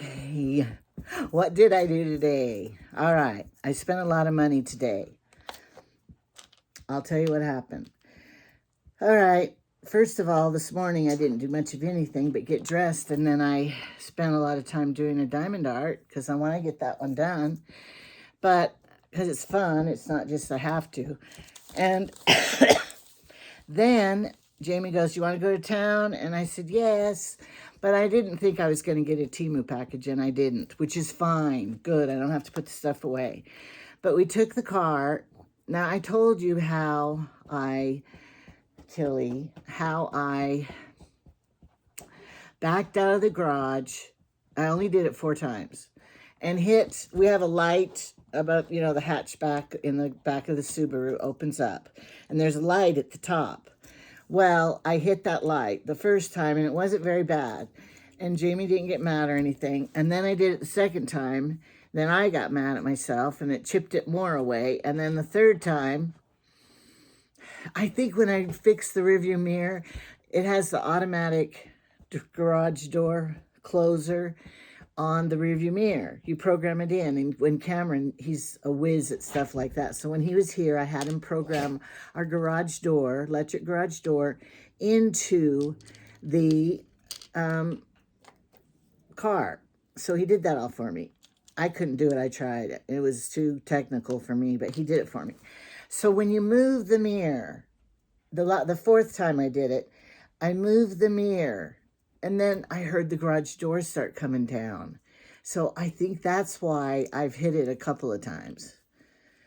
Okay. What did I do today? All right. I spent a lot of money today. I'll tell you what happened. All right. First of all, this morning I didn't do much of anything but get dressed, and then I spent a lot of time doing a diamond art because I want to get that one done. But because it's fun, it's not just I have to. And then Jamie goes, "You want to go to town?" And I said, "Yes." But I didn't think I was going to get a Temu package, and I didn't, which is fine. Good. I don't have to put the stuff away. But we took the car. Now, I told you how I backed out of the garage. I only did it 4 times. And we have a light about, the hatchback in the back of the Subaru opens up. And there's a light at the top. Well, I hit that light the first time, and it wasn't very bad. And Jamie didn't get mad or anything. And then I did it the second time. Then I got mad at myself, and it chipped it more away. And then the third time, I think when I fixed the rearview mirror, it has the automatic garage door closer on the rearview mirror. You program it in, and when Cameron, he's a whiz at stuff like that. So when he was here, I had him program our garage door, electric garage door, into the car. So he did that all for me. I couldn't do it. I tried it. It was too technical for me, but he did it for me. So when you move the mirror, the fourth time I did it, I moved the mirror. And then I heard the garage door start coming down. So I think that's why I've hit it a couple of times.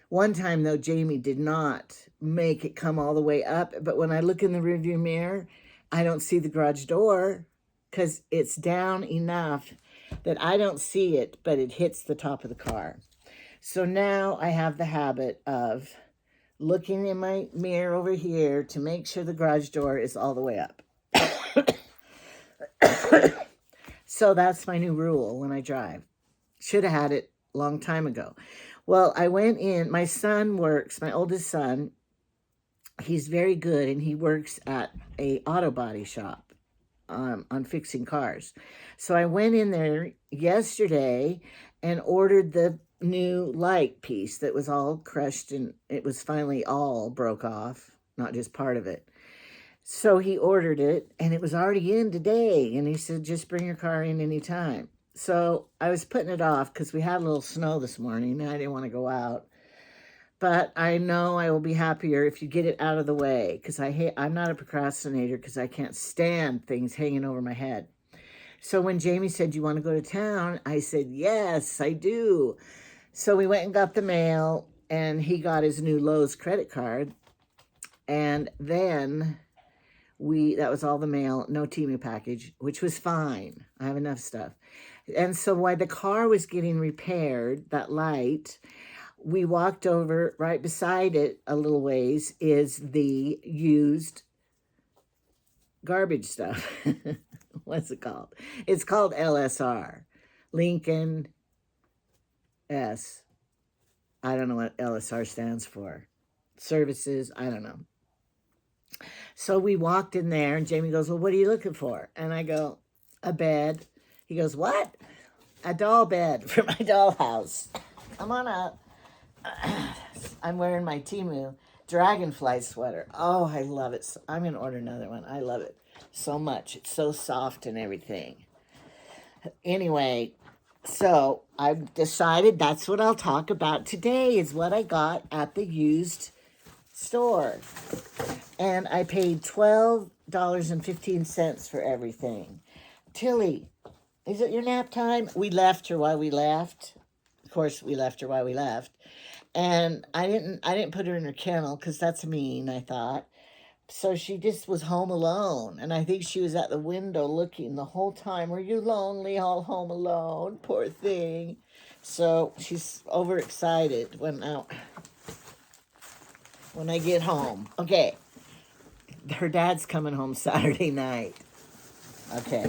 One time, though, Jamie did not make it come all the way up. But when I look in the rearview mirror, I don't see the garage door because it's down enough that I don't see it, but it hits the top of the car. So now I have the habit of looking in my mirror over here to make sure the garage door is all the way up. So that's my new rule when I drive. Should have had it a long time ago. Well, I went in. My son works, my oldest son, he's very good, and he works at a auto body shop on fixing cars. So I went in there yesterday and ordered the new light piece that was all crushed, and it was finally all broke off, not just part of it. So he ordered it, and it was already in today. And he said, just bring your car in anytime. So I was putting it off because we had a little snow this morning, and I didn't want to go out. But I know I will be happier if you get it out of the way, because I'm not a procrastinator because I can't stand things hanging over my head. So when Jamie said, you want to go to town? I said, yes, I do. So we went and got the mail, and he got his new Lowe's credit card. And then that was all the mail, no Temu package, which was fine. I have enough stuff. And so while the car was getting repaired, that light, we walked over. Right beside it a little ways is the used garbage stuff. What's it called? It's called LSR. Lincoln S. I don't know what LSR stands for. Services, I don't know. So we walked in there, and Jamie goes, well, what are you looking for? And I go, a bed. He goes, what? A doll bed for my dollhouse. Come on up. I'm wearing my Temu dragonfly sweater. Oh, I love it. I'm going to order another one. I love it so much. It's so soft and everything. Anyway, so I've decided that's what I'll talk about today is what I got at the used store. And I paid $12.15 for everything. Tilly, is it your nap time? We left her while we left. Of course, we left her while we left. And I didn't put her in her kennel because that's mean, I thought. So she just was home alone. And I think she was at the window looking the whole time. Were you lonely, all home alone? Poor thing. So she's overexcited when I get home. Okay. Her dad's coming home Saturday night. Okay.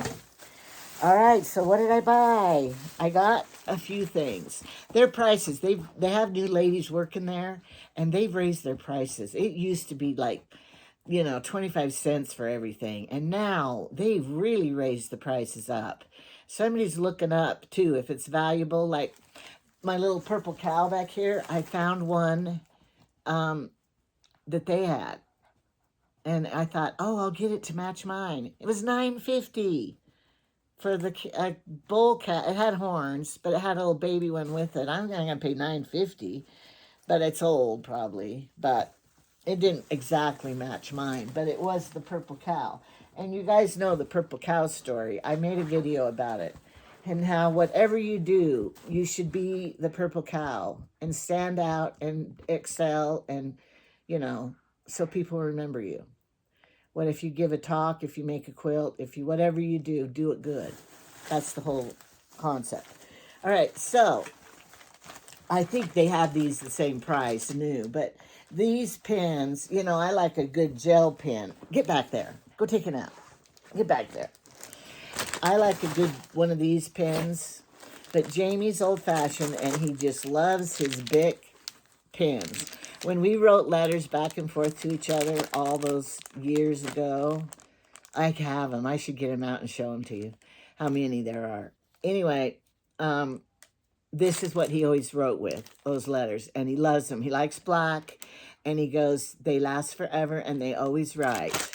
All right, so what did I buy? I got a few things. Their prices, they have new ladies working there, and they've raised their prices. It used to be like, 25 cents for everything, and now they've really raised the prices up. Somebody's looking up, too, if it's valuable. Like my little purple cow back here, I found one that they had. And I thought, oh, I'll get it to match mine. It was $9.50 for the bull cat. It had horns, but it had a little baby one with it. I'm going to pay $9.50, but it's old probably. But it didn't exactly match mine, but it was the purple cow. And you guys know the purple cow story. I made a video about it. And how whatever you do, you should be the purple cow and stand out and excel and, you know, so people remember you. What if you give a talk, if you make a quilt, if you, whatever you do it good. That's the whole concept. All right, so I think they have these the same price, new, but these pens, you know, I like a good gel pen. Get back there. Go take a nap. Get back there. I like a good one of these pens, but Jamie's old-fashioned, and he just loves his Bic pens. When we wrote letters back and forth to each other all those years ago, I have them. I should get them out and show them to you, how many there are. Anyway, this is what he always wrote with, those letters, and he loves them. He likes black, and he goes, they last forever, and they always write.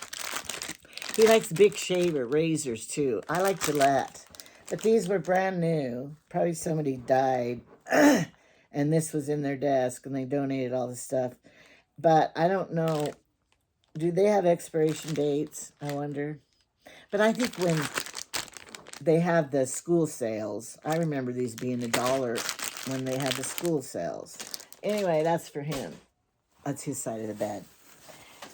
He likes Bic shaver razors, too. I like Gillette, but these were brand new. Probably somebody died, and this was in their desk, and they donated all the stuff. But I don't know. Do they have expiration dates? I wonder. But I think when they have the school sales, I remember these being $1 when they had the school sales. Anyway, that's for him. That's his side of the bed.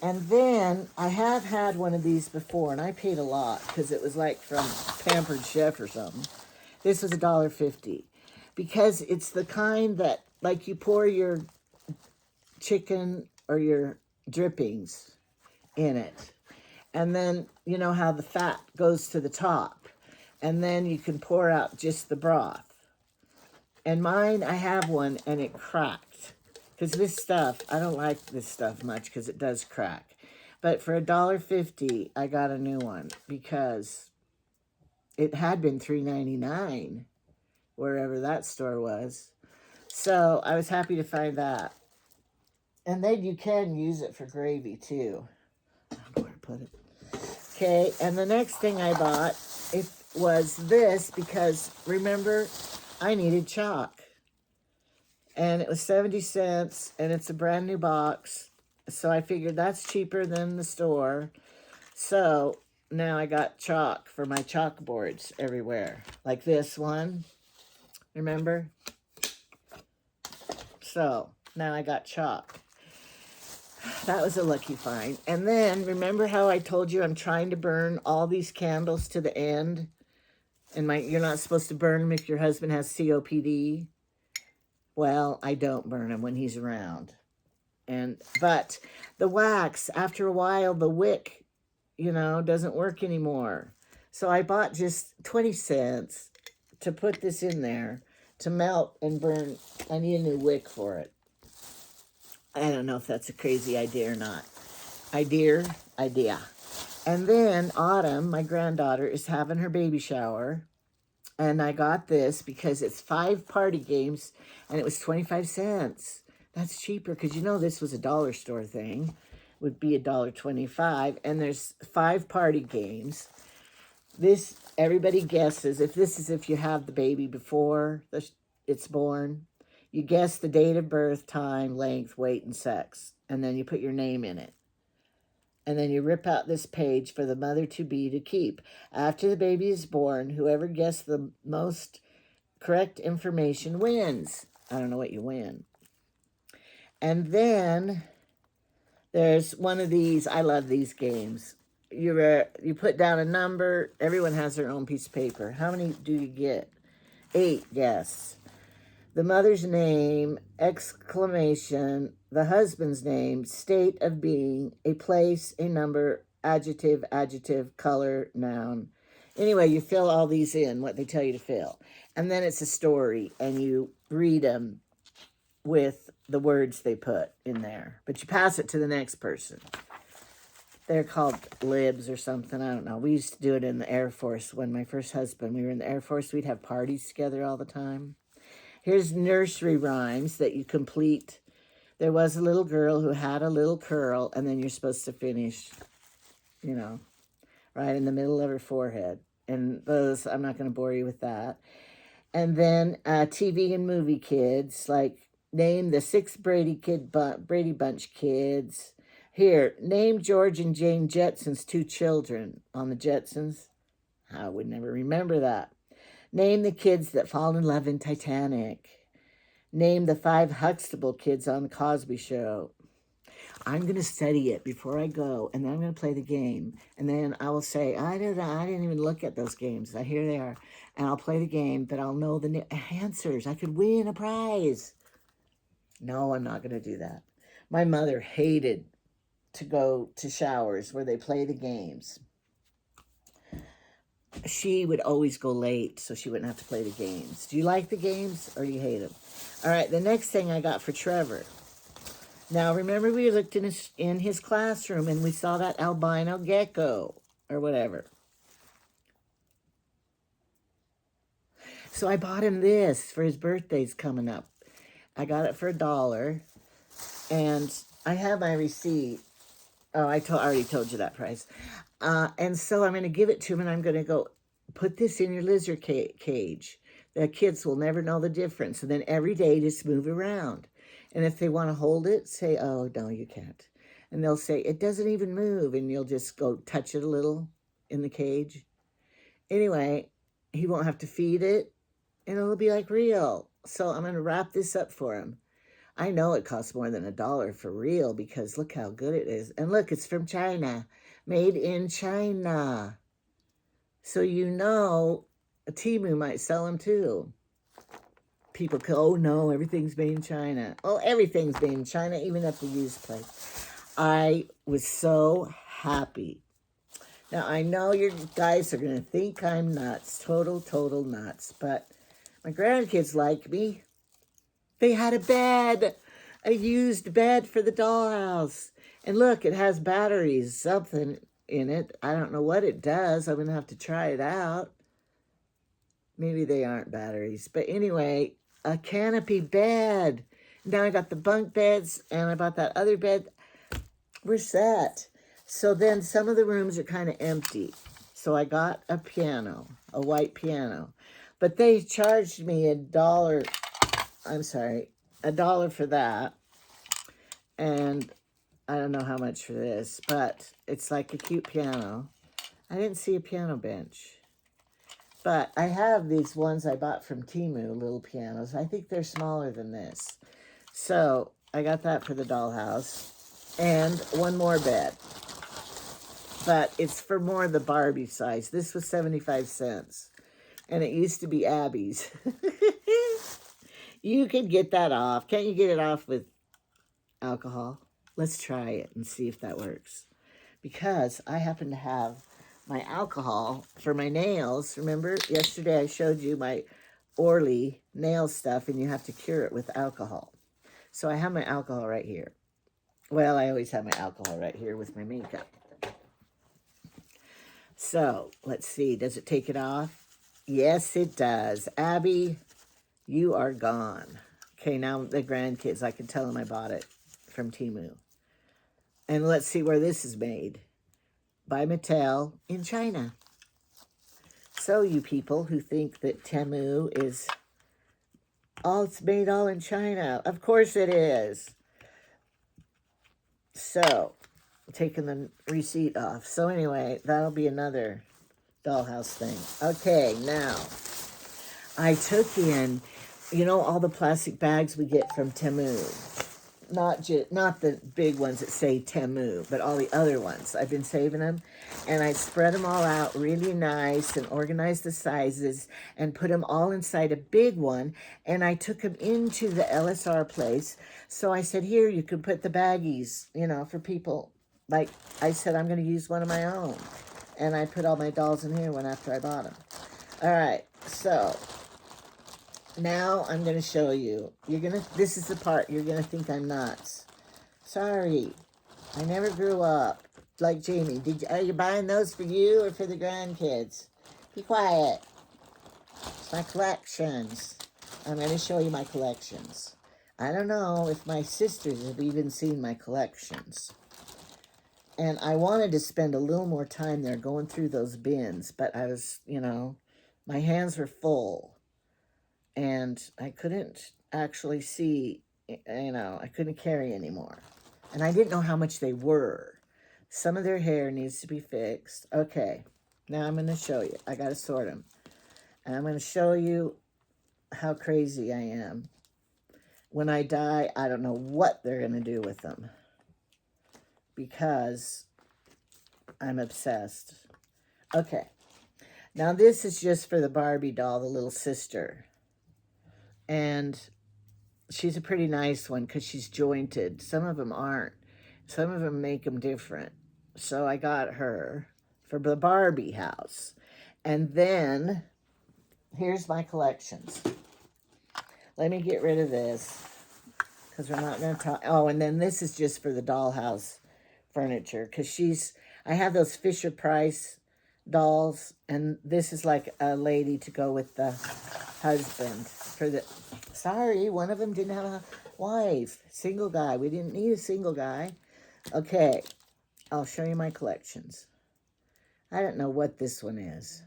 And then I have had one of these before, and I paid a lot because it was like from Pampered Chef or something. This was $1.50 because it's the kind that, like, you pour your chicken or your drippings in it. And then, you know how the fat goes to the top. And then you can pour out just the broth. And mine, I have one, and it cracked. Because this stuff, I don't like this stuff much because it does crack. But for $1.50, I got a new one because it had been $3.99 wherever that store was. So I was happy to find that. And then you can use it for gravy too. I don't know where to put it. Okay, and the next thing I bought, it was this because, remember, I needed chalk. And it was 70 cents, and it's a brand new box. So I figured that's cheaper than the store. So now I got chalk for my chalkboards everywhere. Like this one. Remember? So now I got chalk. That was a lucky find. And then, remember how I told you I'm trying to burn all these candles to the end? And you're not supposed to burn them if your husband has COPD. Well, I don't burn him when he's around. But the wax, after a while, the wick, you know, doesn't work anymore. So I bought just 20 cents to put this in there to melt and burn. I need a new wick for it. I don't know if that's a crazy idea or not. Idea. And then Autumn, my granddaughter, is having her baby shower. And I got this because it's 5 party games, and it was 25 cents. That's cheaper because, you know, this was a dollar store thing. Would be $1.25, and there's 5 party games. This, everybody guesses. If you have the baby before it's born, you guess the date of birth, time, length, weight, and sex. And then you put your name in it. And then you rip out this page for the mother-to-be to keep. After the baby is born, whoever guessed the most correct information wins. I don't know what you win. And then there's one of these. I love these games. You put down a number. Everyone has their own piece of paper. How many do you get? 8 guess. The mother's name, exclamation, the husband's name, state of being, a place, a number, adjective, color, noun. Anyway, you fill all these in, what they tell you to fill. And then it's a story, and you read them with the words they put in there. But you pass it to the next person. They're called libs or something. I don't know. We used to do it in the Air Force when my first husband, we were in the Air Force. We'd have parties together all the time. Here's nursery rhymes that you complete. There was a little girl who had a little curl, and then you're supposed to finish, you know, right in the middle of her forehead. And those, I'm not going to bore you with that. And then TV and movie kids, like name the 6 Brady Bunch kids. Here, name George and Jane Jetson's 2 children on the Jetsons. I would never remember that. Name the kids that fall in love in Titanic. Name the 5 Huxtable kids on the Cosby Show. I'm going to study it before I go, and then I'm going to play the game. And then I will say, I didn't even look at those games. Here they are. And I'll play the game, but I'll know the answers. I could win a prize. No, I'm not going to do that. My mother hated to go to showers where they play the games. She would always go late so she wouldn't have to play the games. Do you like the games or do you hate them? All right, the next thing I got for Trevor. Now, remember we looked in his classroom and we saw that albino gecko or whatever. So I bought him this for his birthday's coming up. I got it for $1 and I have my receipt. Oh, I already told you that price. And so I'm going to give it to him and I'm going to go, put this in your lizard cage. The kids will never know the difference. And then every day just move around. And if they want to hold it, say, oh, no, you can't. And they'll say, it doesn't even move. And you'll just go touch it a little in the cage. Anyway, he won't have to feed it. And it'll be like real. So I'm going to wrap this up for him. I know it costs more than $1 for real because look how good it is. And look, it's from China. Made in China. So you know, Temu might sell them too. People go, oh no, everything's made in China. Oh, everything's made in China, even at the used place. I was so happy. Now, I know you guys are going to think I'm nuts. Total nuts. But my grandkids like me. They had a bed. A used bed for the dollhouse. And look, it has batteries, something in it. I don't know what it does. I'm going to have to try it out. Maybe they aren't batteries. But anyway, a canopy bed. Now I got the bunk beds and I bought that other bed. We're set. So then some of the rooms are kind of empty. So I got a piano, a white piano. But they charged me $1. I'm sorry, $1 for that. And I don't know how much for this, but it's like a cute piano. I didn't see a piano bench. But I have these ones I bought from Temu, little pianos. I think they're smaller than this. So I got that for the dollhouse. And one more bed. But it's for more the Barbie size. This was 75 cents. And it used to be Abby's. You could get that off. Can't you get it off with alcohol? Let's try it and see if that works. Because I happen to have my alcohol for my nails. Remember, yesterday I showed you my Orly nail stuff, and you have to cure it with alcohol. So I have my alcohol right here. Well, I always have my alcohol right here with my makeup. So, let's see. Does it take it off? Yes, it does. Abby, you are gone. Okay, now the grandkids, I can tell them I bought it from Temu. And let's see where this is made. By Mattel in China. So you people who think that Temu is it's made all in China. Of course it is. So, taking the receipt off. So anyway, that'll be another dollhouse thing. Okay, now, I took in, you know, all the plastic bags we get from Temu. Not the big ones that say Temu, but all the other ones. I've been saving them, and I spread them all out really nice and organized the sizes and put them all inside a big one, and I took them into the LSR place. So I said, here, you can put the baggies, you know, for people. Like I said, I'm going to use one of my own, and I put all my dolls in here one after I bought them. All right, so now I'm going to show you. This is the part you're going to think I'm nuts. Sorry, I never grew up. like Jamie. Are you buying those for you or for the grandkids? Be quiet. It's my collections. I'm going to show you my collections. I don't know if my sisters have even seen my collections. And I wanted to spend a little more time there going through those bins, but I was, my hands were full. And I couldn't actually see, I couldn't carry anymore. And I didn't know how much they were. Some of their hair needs to be fixed. Okay, now I'm going to show you. I got to sort them. And I'm going to show you how crazy I am. When I die, I don't know what they're going to do with them. Because I'm obsessed. Okay, now this is just for the Barbie doll, the little sister. And she's a pretty nice one because she's jointed. Some of them aren't. Some of them make them different. So I got her for the Barbie house. And then, here's my collections. Let me get rid of this because we're not going to talk. Oh, and then this is just for the Dollhouse furniture because I have those Fisher-Price dolls, and this is like a lady to go with the husband for the... Sorry, one of them didn't have a wife. Single guy. We didn't need a single guy. Okay, I'll show you my collections. I don't know what this one is.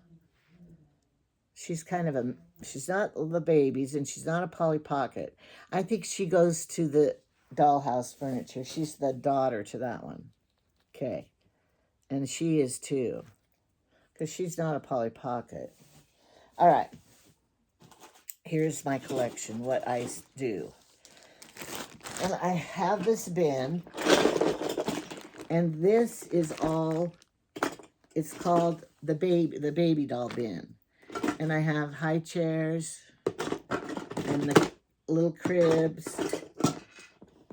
She's kind of she's not the babies, and she's not a Polly Pocket. I think she goes to the Dollhouse furniture. She's the daughter to that one. Okay, and she is too, because she's not a Polly Pocket. All right. Here's my collection, what I do. And I have this bin, and this is all, it's called the baby doll bin. And I have high chairs and the little cribs.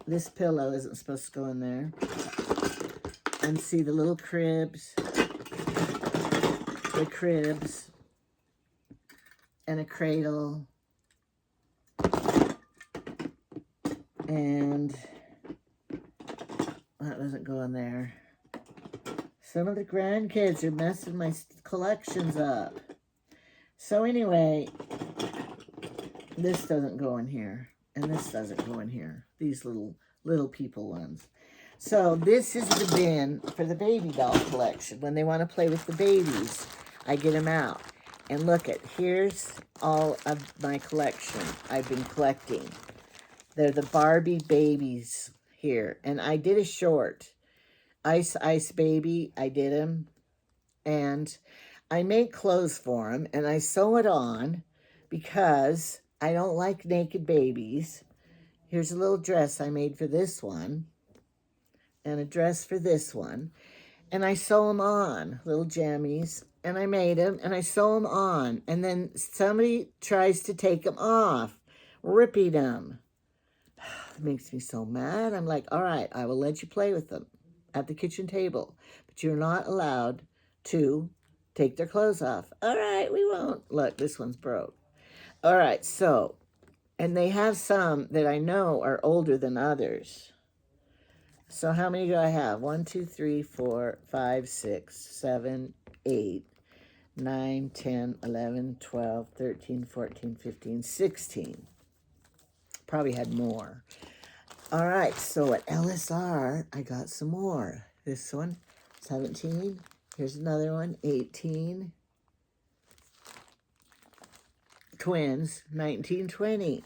This pillow isn't supposed to go in there. And see the little cribs, and a cradle. And that doesn't go in there. Some of the grandkids are messing my collections up. So anyway, this doesn't go in here. And this doesn't go in here. These little people ones. So this is the bin for the baby doll collection. When they want to play with the babies, I get them out. And look here's all of my collection I've been collecting. They're the Barbie babies here. And I did a short. Ice Ice Baby, I did them. And I make clothes for them. And I sew it on because I don't like naked babies. Here's a little dress I made for this one. And a dress for this one. And I sew them on, little jammies. And I made them, and I sew them on. And then somebody tries to take them off, ripping them. It makes me so mad. I'm like, all right, I will let you play with them at the kitchen table. But you're not allowed to take their clothes off. All right, we won't. Look, this one's broke. All right, so, and they have some that I know are older than others. So how many do I have? 1, 2, 3, 4, 5, 6, 7, 8, 9, 10, 11, 12, 13, 14, 15, 16. Probably had more. All right, so at LSR, I got some more. This one, 17. Here's another one, 18. Twins, 19, 20.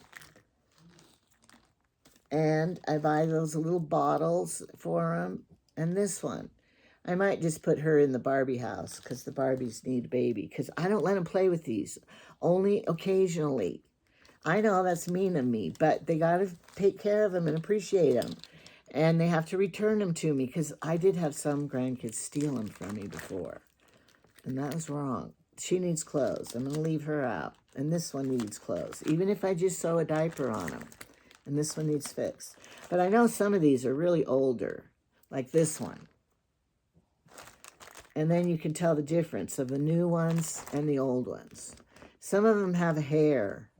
And I buy those little bottles for them. And this one, I might just put her in the Barbie house because the Barbies need a baby. Because I don't let them play with these, only occasionally. I know that's mean of me, but they got to take care of them and appreciate them. And they have to return them to me because I did have some grandkids steal them from me before. And that was wrong. She needs clothes. I'm going to leave her out. And this one needs clothes, even if I just sew a diaper on them. And this one needs fixed. But I know some of these are really older, like this one. And then you can tell the difference of the new ones and the old ones. Some of them have hair.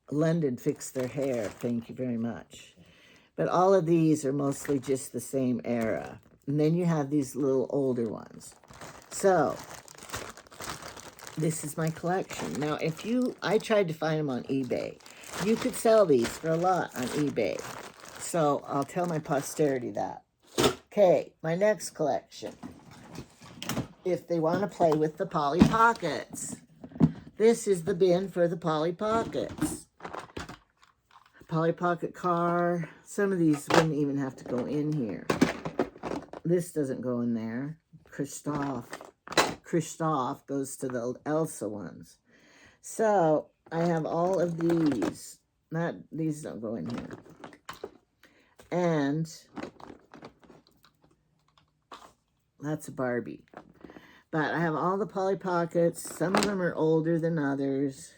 London fixed their hair, thank you very much. But all of these are mostly just the same era. And then you have these little older ones. So, this is my collection. Now, I tried to find them on eBay. You could sell these for a lot on eBay. So, I'll tell my posterity that. Okay, my next collection. If they want to play with the Polly Pockets. This is the bin for the Polly Pockets. Polly Pocket car. Some of these wouldn't even have to go in here. This doesn't go in there. Kristoff goes to the Elsa ones. So, I have all of these. These don't go in here. And that's a Barbie. But I have all the Polly Pockets. Some of them are older than others.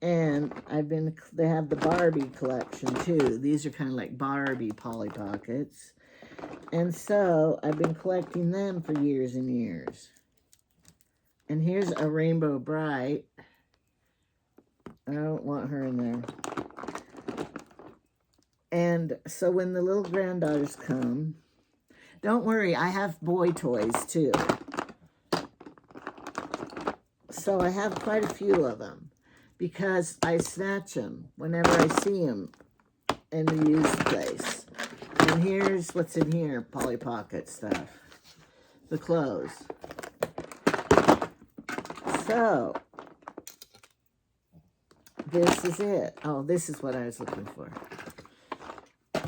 And they have the Barbie collection too. These are kind of like Barbie Polly Pockets. And so I've been collecting them for years and years. And here's a Rainbow Bright. I don't want her in there. And so when the little granddaughters come, don't worry, I have boy toys too. So I have quite a few of them because I snatch them whenever I see them in the used place. And here's what's in here, Polly Pocket stuff. The clothes. So, this is it. Oh, this is what I was looking for.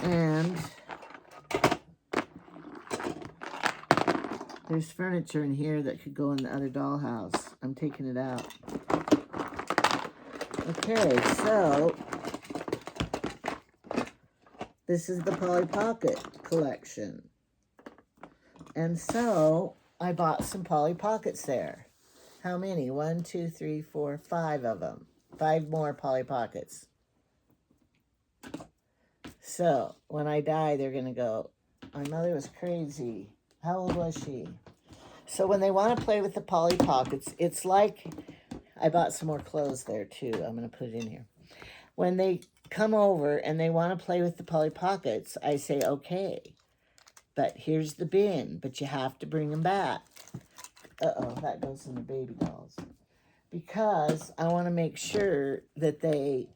And there's furniture in here that could go in the other dollhouse. I'm taking it out. Okay, so this is the Polly Pocket collection. And so I bought some Polly Pockets there. How many? 1, 2, 3, 4, 5 of them. 5 more Polly Pockets. So when I die, they're going to go, my mother was crazy. How old was she? So when they want to play with the Polly Pockets, it's like, I bought some more clothes there too. I'm going to put it in here. When they come over and they want to play with the Polly Pockets, I say, okay, but here's the bin, but you have to bring them back. Uh-oh, that goes in the baby dolls. Because I want to make sure that they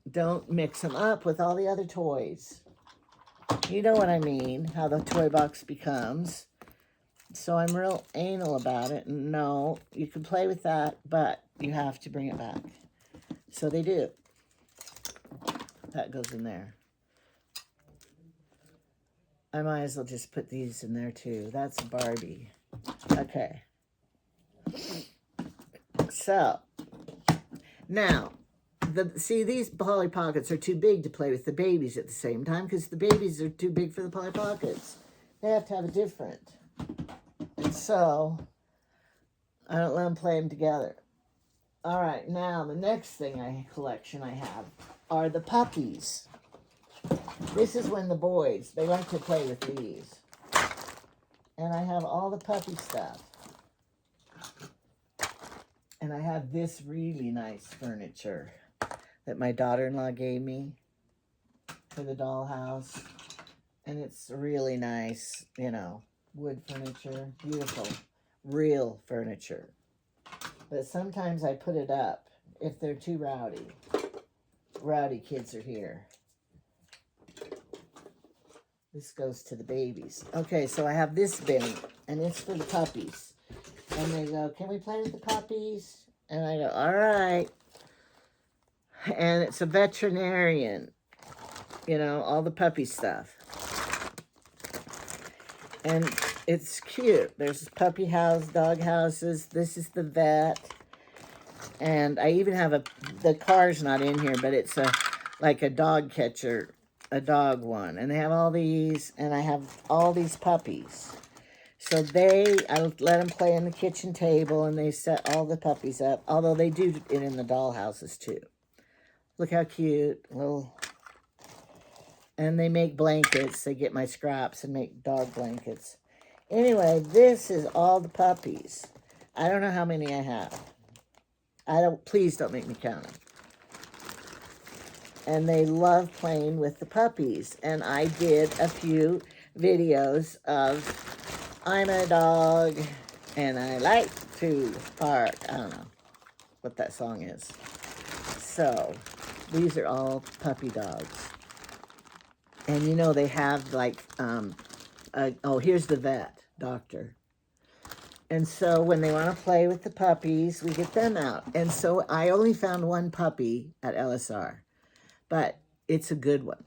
don't mix them up with all the other toys. You know what I mean, how the toy box becomes. So I'm real anal about it. No, you can play with that, but you have to bring it back. So they do. That goes in there. I might as well just put these in there too. That's Barbie. Okay. So, now, see, these Polly Pockets are too big to play with the babies at the same time because the babies are too big for the Polly Pockets. They have to have a different. So, I don't let them play them together. All right, now the next collection I have are the puppies. This is when the boys, they like to play with these. And I have all the puppy stuff. And I have this really nice furniture that my daughter-in-law gave me for the dollhouse. And it's really nice, you know, wood furniture, beautiful, real furniture. But sometimes I put it up if they're too rowdy. Rowdy kids are here. This goes to the babies. Okay, so I have this bin, and it's for the puppies. And they go, can we play with the puppies? And I go, all right. And it's a veterinarian, you know, all the puppy stuff. And it's cute. There's puppy house, dog houses. This is the vet. And I even have the car's not in here, but it's like a dog catcher, a dog one. And they have all these, and I have all these puppies. So I let them play on the kitchen table, and they set all the puppies up. Although they do it in the dollhouses too. Look how cute. And they make blankets. They get my scraps and make dog blankets. Anyway, this is all the puppies. I don't know how many I have. Please don't make me count them. And they love playing with the puppies. And I did a few videos of I'm a dog and I like to bark. I don't know what that song is. So these are all puppy dogs. And you know, they have like, oh, here's the vet, doctor. And so when they want to play with the puppies, we get them out. And so I only found one puppy at LSR, but it's a good one.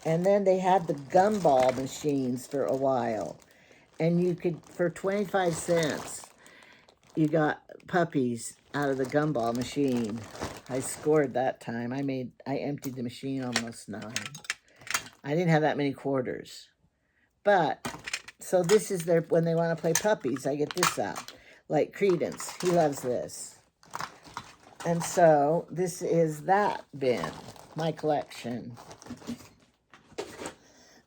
And then they had the gumball machines for a while. And you could, for 25 cents, you got puppies out of the gumball machine. I scored that time. I emptied the machine almost 9. I didn't have that many quarters. But, so this is their, when they want to play puppies, I get this out. Like Credence, he loves this. And so, this is that bin, my collection.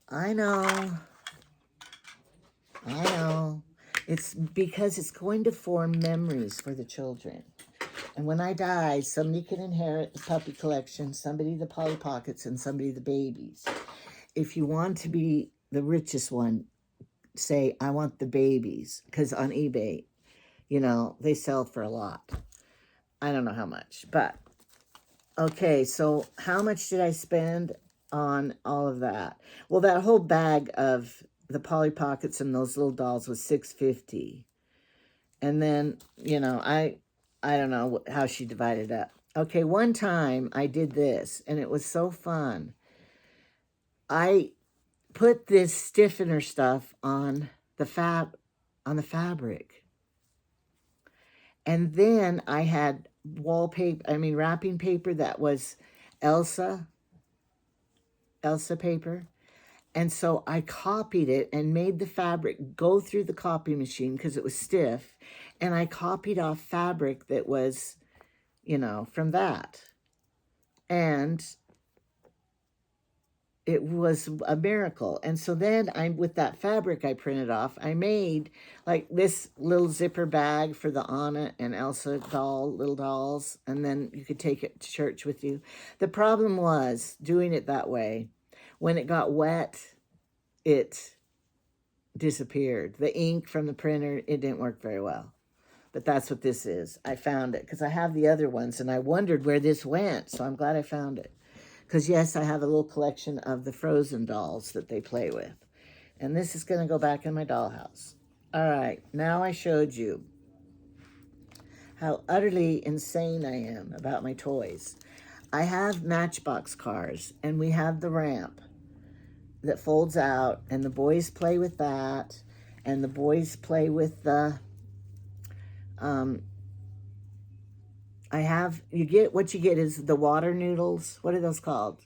I know. It's because it's going to form memories for the children. And when I die, somebody can inherit the puppy collection, somebody the Polly Pockets, and somebody the babies. If you want to be the richest one, say, I want the babies. Because on eBay, you know, they sell for a lot. I don't know how much, but okay, so how much did I spend on all of that? Well, that whole bag of the Polly Pockets and those little dolls was $6.50. And then, you know, I don't know how she divided up. Okay, one time I did this, and it was so fun. I put this stiffener stuff on the fabric. And then I had wrapping paper that was Elsa paper. And so I copied it and made the fabric go through the copy machine because it was stiff. And I copied off fabric that was, you know, from that. And it was a miracle. And so then with that fabric I printed off, I made like this little zipper bag for the Anna and Elsa little dolls. And then you could take it to church with you. The problem was doing it that way. When it got wet, it disappeared. The ink from the printer, it didn't work very well. But that's what this is. I found it because I have the other ones and I wondered where this went. So I'm glad I found it. Because, yes, I have a little collection of the Frozen dolls that they play with. And this is going to go back in my dollhouse. All right, now I showed you how utterly insane I am about my toys. I have Matchbox cars, and we have the ramp that folds out, and the boys play with that, and the boys play with the... what you get is the water noodles. What are those called?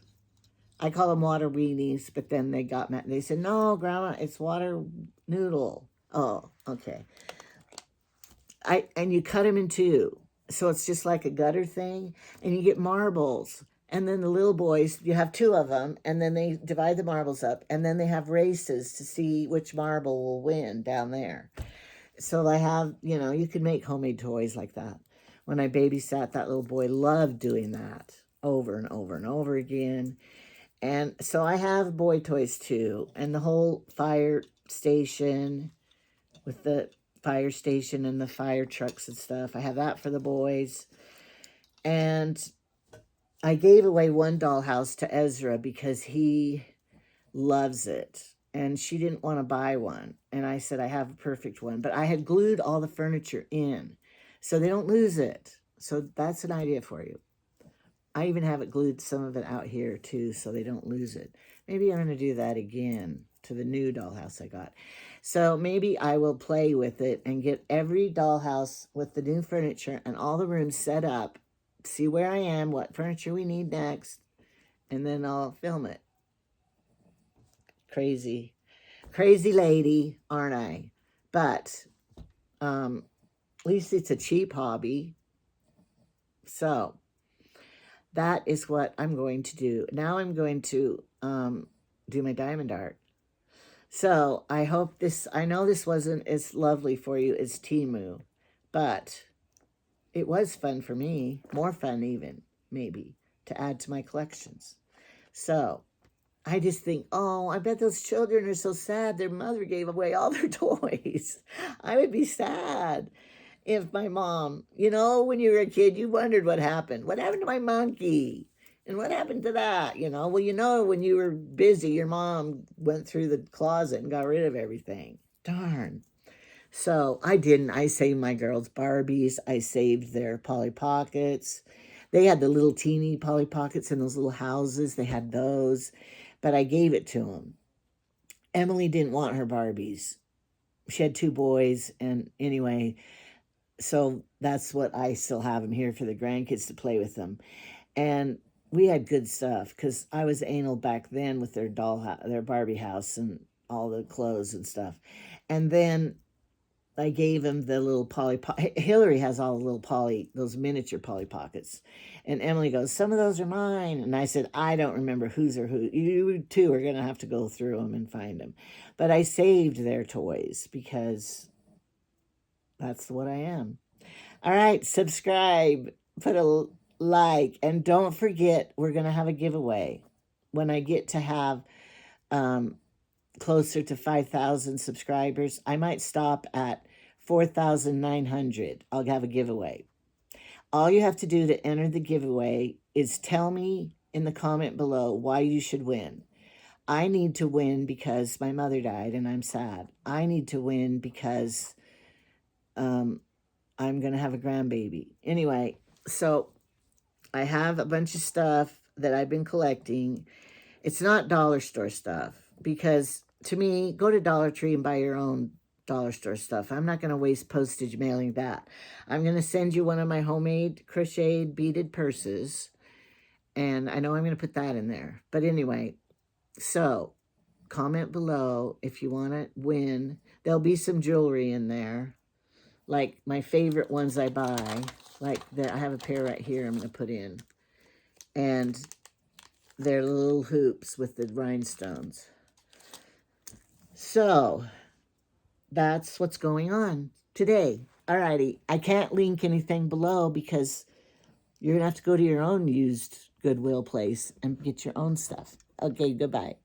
I call them water weenies, but then they said, no, Grandma, it's water noodle. Oh, okay. And you cut them in two. So it's just like a gutter thing. And you get marbles. And then the little boys, you have 2 of them, and then they divide the marbles up. And then they have races to see which marble will win down there. So I have, you know, you can make homemade toys like that. When I babysat, that little boy loved doing that over and over and over again. And so I have boy toys too. And the whole fire station with the fire station and the fire trucks and stuff. I have that for the boys. And I gave away one dollhouse to Ezra because he loves it. And she didn't want to buy one. And I said, I have a perfect one. But I had glued all the furniture in so they don't lose it. So that's an idea for you. I even have it glued, some of it out here too, so they don't lose it. Maybe I'm going to do that again to the new dollhouse I got. So maybe I will play with it and get every dollhouse with the new furniture and all the rooms set up, see where I am, what furniture we need next, and then I'll film it. Crazy lady, aren't I? But at least it's a cheap hobby. So that is what I'm going to do. Now I'm going to do my diamond art. So I hope I know this wasn't as lovely for you as Temu, but it was fun for me. More fun even, maybe, to add to my collections. So I just think, oh, I bet those children are so sad. Their mother gave away all their toys. I would be sad if my mom, when you were a kid, you wondered what happened. What happened to my monkey? And what happened to that? Well, when you were busy, your mom went through the closet and got rid of everything. Darn. So I didn't. I saved my girls' Barbies. I saved their Polly Pockets. They had the little teeny Polly Pockets in those little houses. They had those, but I gave it to them. Emily didn't want her Barbies. She had 2 boys, and anyway, so that's what I still have them here for the grandkids to play with them. And we had good stuff because I was anal back then with their their Barbie house and all the clothes and stuff. And then I gave him the little Hillary has all the little those miniature Polly Pockets. And Emily goes, some of those are mine. And I said, I don't remember whose are who. You two are going to have to go through them and find them. But I saved their toys because that's what I am. All right, subscribe, put a like, and don't forget, we're going to have a giveaway. When I get to have closer to 5,000 subscribers, I might stop at 4,900. I'll have a giveaway. All you have to do to enter the giveaway is tell me in the comment below why you should win. I need to win because my mother died and I'm sad. I need to win because I'm going to have a grandbaby. Anyway, so I have a bunch of stuff that I've been collecting. It's not dollar store stuff because to me, go to Dollar Tree and buy your own dollar store stuff. I'm not going to waste postage mailing that. I'm going to send you one of my homemade crocheted beaded purses. And I know I'm going to put that in there. But anyway, so comment below if you want to win. There'll be some jewelry in there. Like my favorite ones I buy. Like I have a pair right here I'm going to put in. And they're little hoops with the rhinestones. So that's what's going on today. Alrighty, I can't link anything below because you're going to have to go to your own used Goodwill place and get your own stuff. Okay, goodbye.